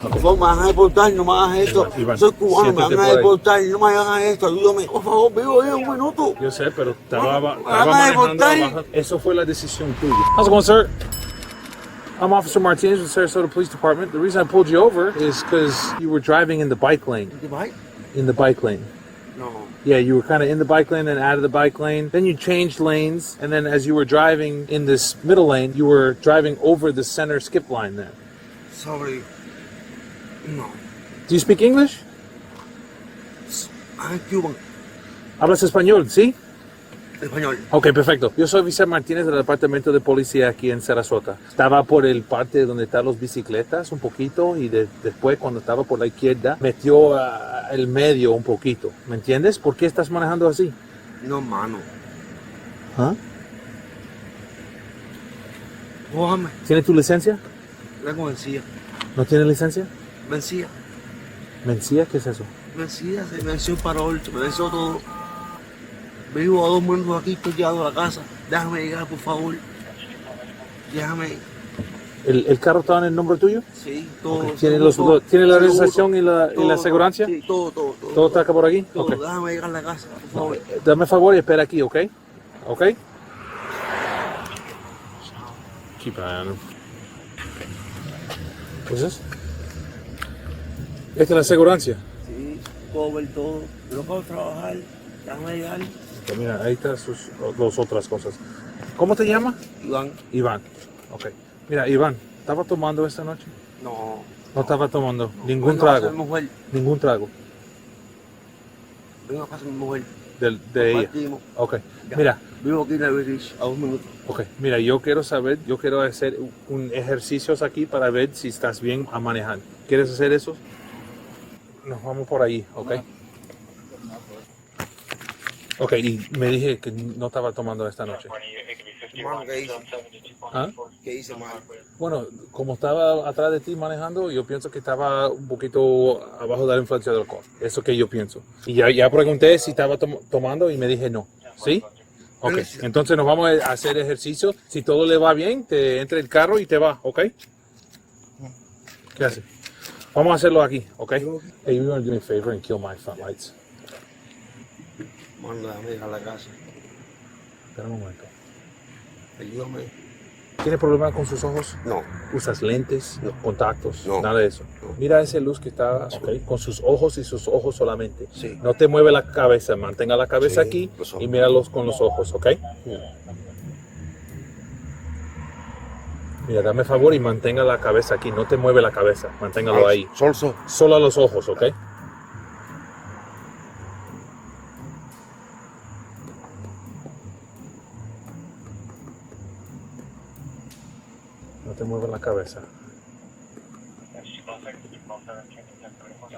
Por favor, me van a deportar, no me hagas esto. Iván, Soy cubano, me siéntate van a por ahí. deportar, no me hagan esto, ayúdame. Por favor, vivo ahí un minuto. Yo sé, pero estaba van a manejando deportar. abajo. Eso fue la decisión tuya. How's it going, sir? I'm Officer Martinez with Sarasota Police Department. The reason I pulled you over is because you were driving in the bike lane. ¿Qué pasa? In the bike lane. No. Yeah, you were kind of in the bike lane and out of the bike lane. Then you changed lanes, and then as you were driving in this middle lane, you were driving over the center skip line there. Sorry. No. Do you speak English? I'm Cuban. ¿Hablas español? ¿Sí? Español. Ok, perfecto. Yo soy Vicente Martínez del Departamento de Policía aquí en Sarasota. Estaba por el parte donde están las bicicletas un poquito y después cuando estaba por la izquierda metió el medio un poquito. ¿Me entiendes? ¿Por qué estás manejando así? No, mano. ¿Ah? Cójame. ¿Tienes tu licencia? Tengo vencida. ¿No tienes licencia? Vencida. ¿Mencía? ¿Qué es eso? Vencida, se me venció el parol, se me venció todo. Vivo a 2 minutos aquí, estoy llegando a la casa. Déjame llegar, por favor. Déjame. ¿El carro está en el nombre tuyo? Sí, todo. Okay. ¿Tiene, todo, ¿Tiene la seguro, registración y la aseguranza? Sí, todo. ¿Todo está acá por aquí? Todo. Okay. Déjame llegar a la casa, por favor. Dame favor y espera aquí, ¿ok? ¿Ok? Keep an eye on him. ¿Qué es eso? ¿Esta es la aseguranza? Sí, puedo ver todo. No puedo trabajar. Déjame llegar. Okay, mira, ahí están sus dos otras cosas. ¿Cómo te llamas? Iván. Iván. Ok. Mira, Iván, ¿estaba tomando esta noche? No. No estaba tomando ningún Vengo a casa trago. de mi mujer. Ningún trago Vengo a casa de mi mujer. de ella. Compartimos. Ok. Ya. Mira, Vivo aquí en la Beach a 2 minutos. ok. Mira, yo quiero hacer un ejercicios aquí para ver si estás bien a manejar. ¿Quieres hacer eso? Nos vamos por ahí, ok. Ok, y me dije que no estaba tomando esta noche. Mano, ¿qué hice? ¿Ah? ¿Qué hice mal? Bueno, como estaba atrás de ti manejando, yo pienso que estaba un poquito abajo de la influencia del alcohol. Eso que yo pienso. Y ya pregunté si estaba tomando y me dije no. ¿Sí? Ok, entonces nos vamos a hacer ejercicio. Si todo le va bien, te entra el carro y te va, ¿ok? ¿Qué hace? Vamos a hacerlo aquí, ¿ok? Hey, you want to do me a favor and kill my front lights? Mano, déjame llegar a la casa. Espera un momento. Ayúdame. ¿Tiene problemas con sus ojos? No. ¿Usas lentes, contactos? No. Nada de eso. No. Mira esa luz que está con sus ojos y sus ojos solamente. Sí. No te mueve la cabeza, mantenga la cabeza Sí, aquí los ojos. y míralos con los ojos, ¿ok? Mira, dame favor y mantenga la cabeza aquí, no te mueve la cabeza, manténgalo ahí. Solso. Solo a los ojos, ¿ok? No te mueve la cabeza.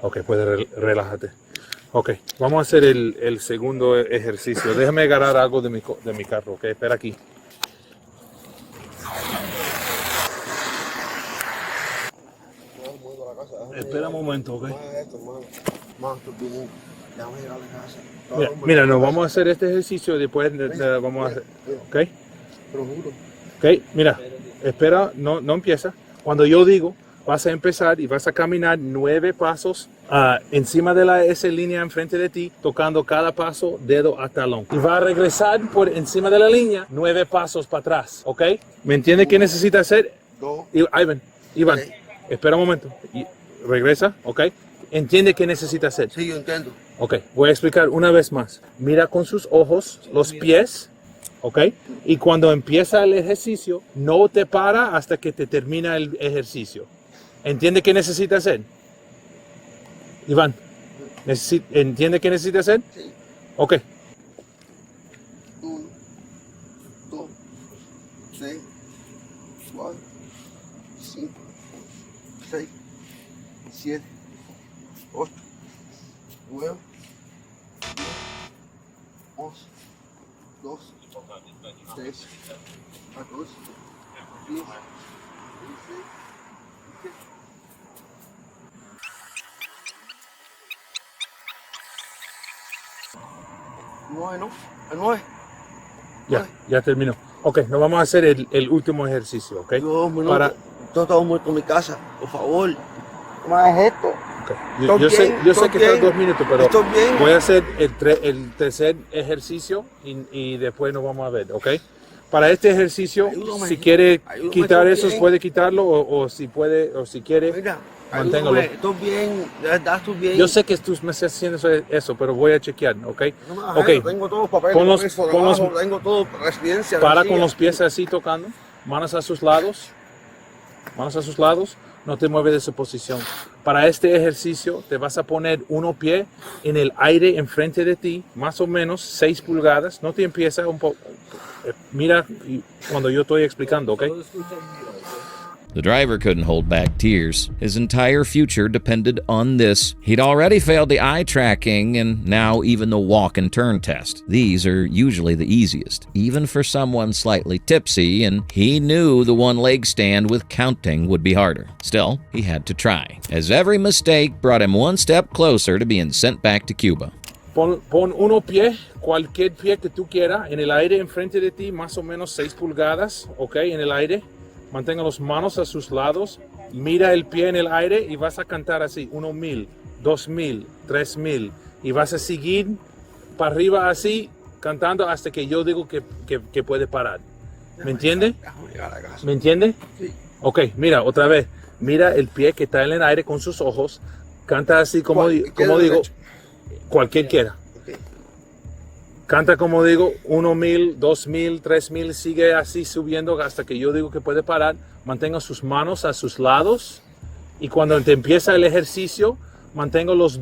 Ok, puedes relájate. Ok, vamos a hacer el segundo ejercicio. Déjame agarrar algo de mi carro, ok, espera aquí. Espera un momento, ok. Mano, estoy bien. Déjame llegar a la casa. Mira, nos vamos a hacer este ejercicio y después vamos a hacer, ok. Pero juro. Ok, mira, espera, no empieza. Cuando yo digo, vas a empezar y vas a caminar 9 pasos encima de esa línea enfrente de ti, tocando cada paso, dedo a talón. Y va a regresar por encima de la línea 9 pasos para atrás, ¿ok? ¿Me entiende qué necesita hacer? 2. Iván, Ok. espera un momento. Y regresa, ¿ok? ¿Entiende qué necesita hacer? Sí, yo entiendo. Ok, voy a explicar una vez más. Mira con sus ojos los pies, ¿ok? Y cuando empieza el ejercicio, no te para hasta que te termina el ejercicio. ¿Entiende qué necesita hacer? Iván, ¿entiende qué necesita hacer? Sí. Ok. 1, 2, 3, 4, 5, 6, 7, 8, 9, 10, 11, 12, 13, 14, 15, 16, 17. ¿No? ¿El 9? Ya terminó. Ok, nos vamos a hacer el último ejercicio, ¿ok? Yo 2 minutos. Estoy todo muerto en mi casa, por favor. no me hagas esto. Okay. Estoy Yo sé, bien, yo sé estoy que estás bien, 2 minutos, pero estoy bien. voy a hacer el tercer ejercicio y después nos vamos a ver, ¿ok? Para este ejercicio, Ayúdame, si quiere ayúdame, quitar estoy eso, bien. puede quitarlo o si puede, o si quiere, Mira, manténgalo. ayúdame, estoy bien, de verdad estoy bien. Yo sé que tú me estás haciendo eso, pero voy a chequear, ¿ok? No me hagas Ok, eso, tengo todos los papeles, pon los- permiso, pon los- trabajo, tengo todo, residencia. para garantía. con los pies así tocando, manos a sus lados, no te mueves de su posición. Para este ejercicio te vas a poner uno pie en el aire enfrente de ti, más o menos 6 pulgadas, no te empieza un poco, mira cuando yo estoy explicando, ¿ok? The driver couldn't hold back tears. His entire future depended on this. He'd already failed the eye tracking and now even the walk and turn test. These are usually the easiest, even for someone slightly tipsy, and he knew the one leg stand with counting would be harder. Still, he had to try, as every mistake brought him one step closer to being sent back to Cuba. Pon uno pie, cualquier pie que tú quieras, en el aire enfrente de ti, más o menos 6 pulgadas, ¿ok? En el aire. Mantenga las manos a sus lados, mira el pie en el aire y vas a cantar así, 1,000, 2,000, 3,000. Y vas a seguir para arriba así, cantando hasta que yo digo que puede parar. ¿Me entiende? Déjame llegar a casa. ¿Me entiende? Sí. Ok, mira, otra vez. Mira el pie que está en el aire con sus ojos. Canta así como digo, derecho? cualquier quiera. Ok. Canta como digo, 1,000, 2,000, 3,000, sigue así subiendo hasta que yo digo que puede parar. Mantenga sus manos a sus lados y cuando te empieza el ejercicio, mantengo los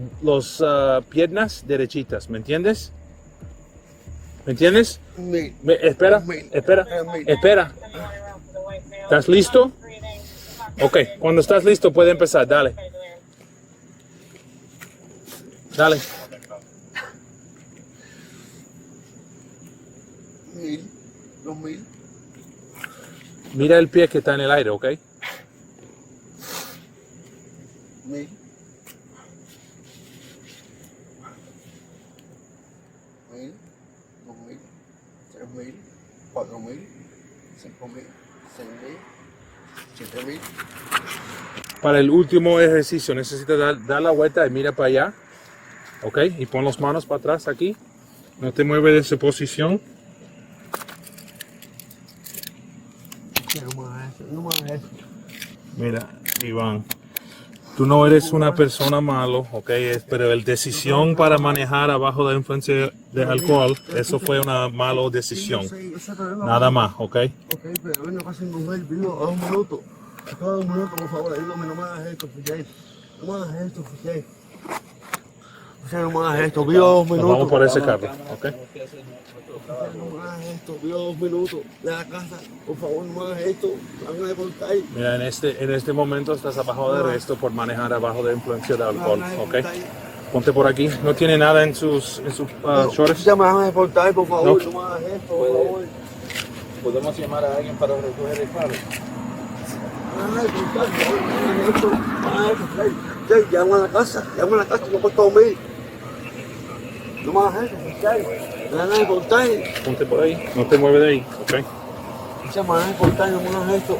piernas derechitas, ¿me entiendes? ¿Me entiendes? 1,000. Espera, 2,000. espera, 3,000. espera. ¿Estás listo? Ok, cuando estás listo puede empezar, dale. Dale. 1,000, 2,000. Mira el pie que está en el aire, ¿ok? 1,000. 1,000, 2,000, 3,000, 4,000, 5,000, 6,000, 7,000. Para el último ejercicio necesitas dar la vuelta y mira para allá, ¿ok? Y pon las manos para atrás aquí. No te mueves de esa posición. No me hagas eso. Mira, Iván, tú no eres una persona malo, ¿ok? Pero la decisión para manejar abajo de la influencia de alcohol, eso fue una mala decisión. Yo sé, pero no. Nada más, ¿ok? Ok, pero ven a casa de mujer, vivo a 2 minutos. Cada 2 minutos, por favor, ayúdame, no me hagas esto, oficial. No me hagas esto, oficial. Oficial, no me hagas esto, vivo a 2 Nos minutos. vamos por ese carro, ¿ok? Oficial, no me hagas esto, vivo a 2 minutos de la casa. Por favor, no me hagas esto, me van a deportar. Mira, en este momento estás abajo de arresto por manejar abajo de influencia de alcohol, ¿ok? Ponte por aquí. No tiene nada en sus shorts. Ya me van a deportar, por favor, No. no me hagas esto, por favor. ¿Podemos llamar a alguien para recoger el carro? Me van a deportar, por favor, no me hagas esto, no me hagas esto, oficial. Oficial, llamo a la casa, yo cuesta 2,000. No me hagas eso, oficial. Me van a deportar. Ponte por ahí. No te mueves de ahí, ¿ok? Se me van a deportar, no me hagas esto.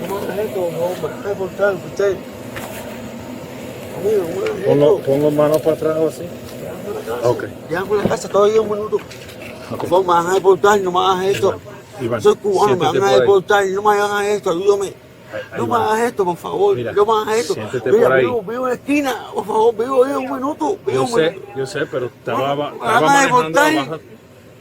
No me hagas esto, por favor, me van a deportar, usted. Amigo, no me hagas esto. Pon las manos para atrás o así. Llévame a la casa. Ok. Llévame a la casa, todavía 1 minuto. Por favor, me van a deportar, no me hagas esto. Iván, Soy cubano, me siéntate van a por ahí. deportar, no me hagas esto, ayúdame. No me hagas esto, por favor, Mira, no me hagas esto. siéntete Mira, por ahí. vivo en la esquina, por favor, vivo ahí 1 minuto. Vivo un minuto. Yo sé, pero estaba Me van a manejando deportar. abajo.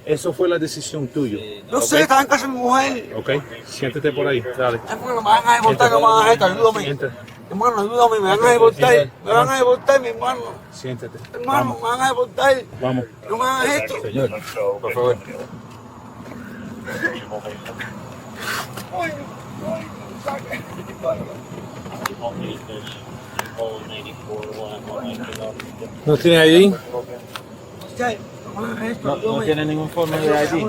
Eso fue la decisión tuya. Yo sé, estaba en casa de mi mujer. ¿Ok? Siéntete por ahí, dale. Es porque me van a deportar, no me hagas esto, ayúdame. Siéntate, Hermano, ayúdame, me van a deportar. Me van a deportar, mi hermano. siéntate. Hermano, Vamos, me van a deportar. vamos. No me hagas esto. Señor, por favor. ¿No tiene ID? Che, no me hagas esto, No ayúdame. tiene ningún forma de ID.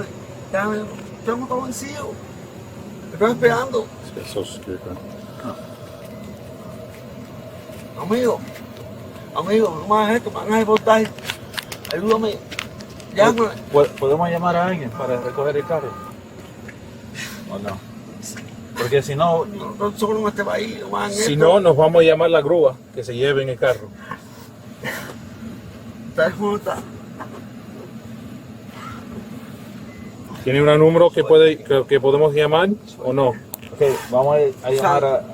Dame, tengo todo vencido. Me estoy esperando. Amigo, no me hagas esto, me van a deportar. Ayúdame. Llámame. ¿Podemos llamar a alguien para recoger el carro? ¿O no? Porque si no, No solo en este país, no más en si esto. no, nos vamos a llamar la grúa que se lleve en el carro. ¿Sabes cómo está? ¿Tiene un número que podemos llamar o no? Ok, vamos a llamar a...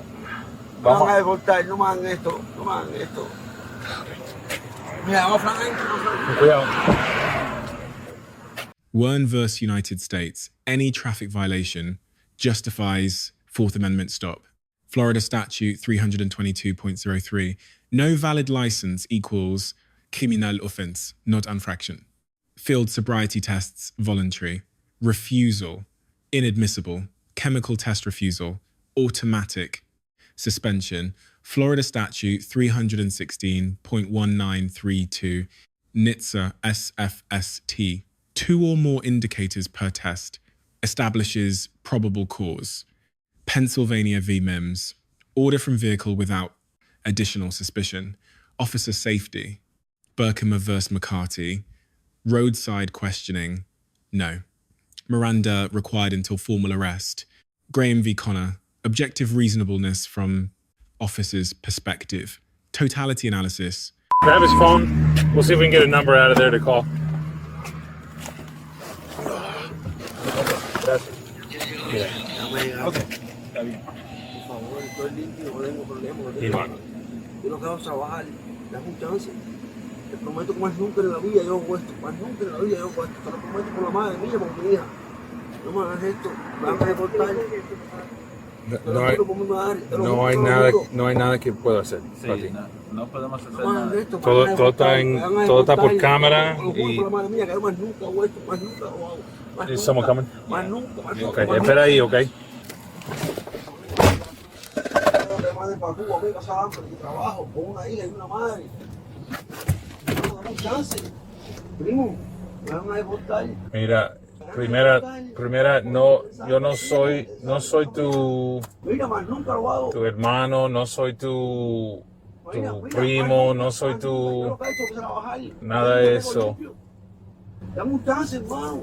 Vamos a deportar, no más en esto, no más en esto. Mira, vamos a Frank. Cuidado. Wern versus United States, any traffic violation justifies Fourth Amendment stop. Florida Statute 322.03, no valid license equals criminal offense, not infraction. Field sobriety tests, voluntary. Refusal, inadmissible. Chemical test refusal, automatic. Suspension, Florida Statute 316.1932, NHTSA SFST. 2 or more indicators per test establishes probable cause. Pennsylvania v. Mims, order from vehicle without additional suspicion. Officer safety, Burkham vs. McCarty. Roadside questioning, no. Miranda required until formal arrest. Graham v. Connor, objective reasonableness from officer's perspective. Totality analysis. Grab his phone. We'll see if we can get a number out of there to call. Ok. Está bien. Por favor, estoy limpio, no tengo problema. Yo no quiero trabajar, dame un chance. Te prometo que más nunca en la vida yo hago esto. Más nunca en la vida yo hago esto. Te lo prometo por la madre mía, por mi hija. No me hagas esto. Me van a reportar. No hay nada que pueda hacer. Sí, Pati. no podemos hacer No me hagas nada. esto. Todo está por cámara y... Por la madre mía, que yo más nunca hago esto. Más nunca lo hago. Más Is someone coming? Más nunca, más Ok, nunca. espera ahí, ok. Madre para Cuba, voy a pasar hambre y trabajo con una hija y una madre. No, dame un chance. Primo, me van a deportar. Mira, primera, no, yo no soy tu Mira, más nunca lo hago. hermano, no soy tu primo, no soy tu... Nada de eso. Dame un chance, hermano.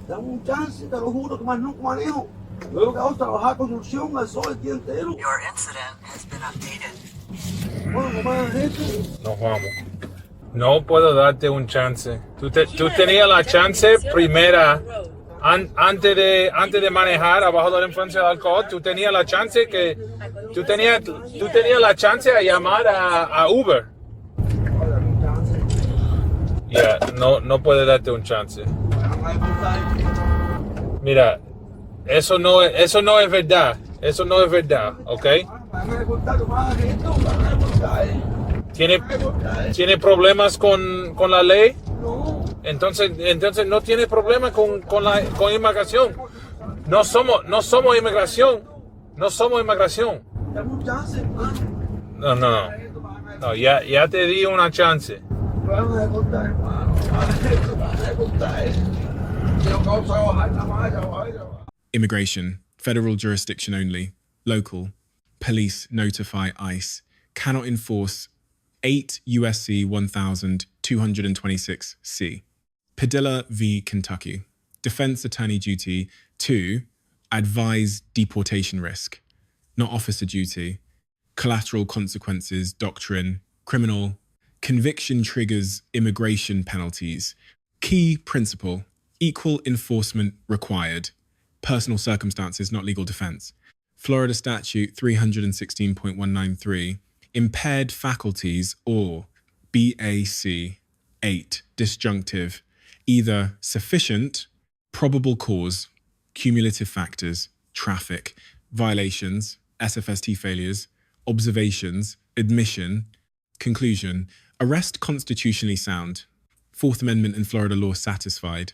Dame un chance, te lo juro que más nunca manejo. Yo lo que hago es trabajar construcción al sol el día entero. Your incident has been updated. Bueno, no me hagas esto. Nos vamos. No puedo darte un chance. Tú tenías la chance primera, antes de manejar abajo de la influencia del alcohol, tú tenías la chance la chance a llamar a Uber. Dame un chance. Ya, no puede darte un chance. Me van a deportar. Mira, eso no es verdad. Eso no es verdad, ¿ok? Me van a deportar, no me hagas esto. Me van a deportar. ¿Tiene problemas con la ley? No. Entonces no tiene problemas con inmigración. No somos inmigración. No somos inmigración. Dame un chance, hermano. No, ya te di una chance. Me van a deportar, hermano. Me van a deportar. Yo no quiero trabajar nada más, trabajar. Immigration, federal jurisdiction only. Local, police notify ICE. Cannot enforce 8 USC 1226C. Padilla v. Kentucky. Defense attorney duty 2. Advise deportation risk. Not officer duty. Collateral consequences doctrine. Criminal. Conviction triggers immigration penalties. Key principle. Equal enforcement required. Personal circumstances, not legal defense. Florida Statute 316.193. Impaired faculties or BAC 8. Disjunctive. Either sufficient, probable cause, cumulative factors, traffic, violations, SFST failures, observations, admission, conclusion. Arrest constitutionally sound. Fourth Amendment in Florida law satisfied.